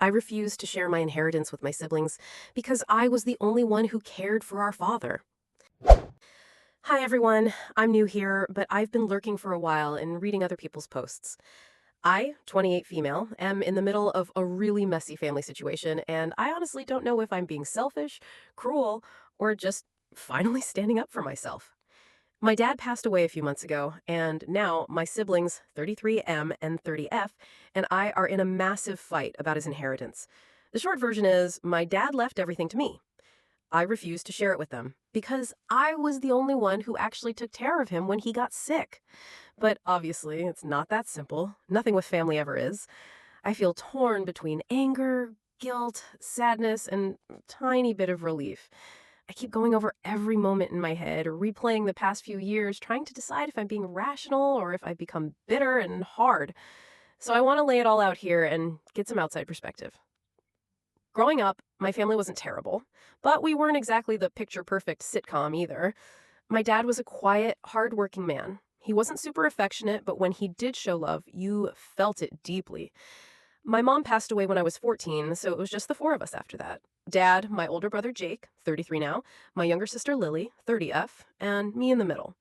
I refused to share my inheritance with my siblings because I was the only one who cared for our father. Hi everyone, I'm new here, but I've been lurking for a while and reading other people's posts. I, 28 female, am in the middle of a really messy family situation, and I honestly don't know if I'm being selfish, cruel, or just finally standing up for myself. My dad passed away a few months ago, and now my siblings, 33M and 30F, and I are in a massive fight about his inheritance. The short version is my dad left everything to me. I refused to share it with them because I was the only one who actually took care of him when he got sick. But obviously, it's not that simple. Nothing with family ever is. I feel torn between anger, guilt, sadness, and a tiny bit of relief. I keep going over every moment in my head or replaying the past few years, trying to decide if I'm being rational or if I've become bitter and hard. So I want to lay it all out here and get some outside perspective. Growing up, my family wasn't terrible, but we weren't exactly the picture-perfect sitcom either. My dad was a quiet, hardworking man. He wasn't super affectionate, but when he did show love, you felt it deeply. My mom passed away when I was 14, so it was just the four of us after that. Dad, my older brother Jake, 33 now, my younger sister Lily, 30F, and me in the middle.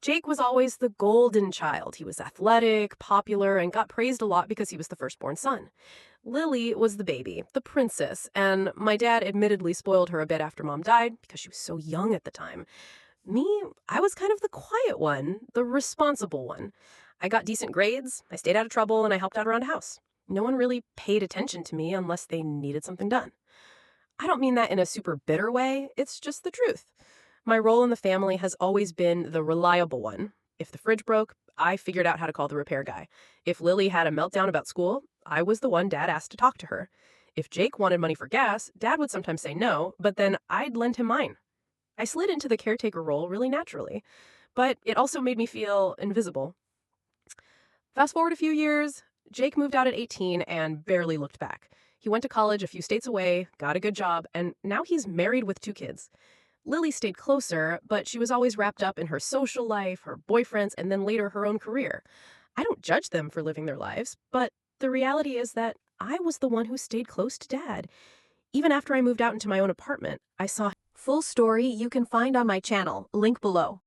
Jake was always the golden child. He was athletic, popular, and got praised a lot because he was the firstborn son. Lily was the baby, the princess, and my dad admittedly spoiled her a bit after mom died because she was so young at the time. Me, I was kind of the quiet one, the responsible one. I got decent grades, I stayed out of trouble, and I helped out around the house. No one really paid attention to me unless they needed something done. I don't mean that in a super bitter way, it's just the truth. My role in the family has always been the reliable one. If the fridge broke, I figured out how to call the repair guy. If Lily had a meltdown about school, I was the one Dad asked to talk to her. If Jake wanted money for gas, Dad would sometimes say no, but then I'd lend him mine. I slid into the caretaker role really naturally, but it also made me feel invisible. Fast forward a few years, Jake moved out at 18 and barely looked back. He went to college a few states away, got a good job, and now he's married with two kids. Lily stayed closer, but she was always wrapped up in her social life, her boyfriends, and then later her own career. I don't judge them for living their lives, but the reality is that I was the one who stayed close to Dad. Even after I moved out into my own apartment, I saw full story you can find on my channel, link below.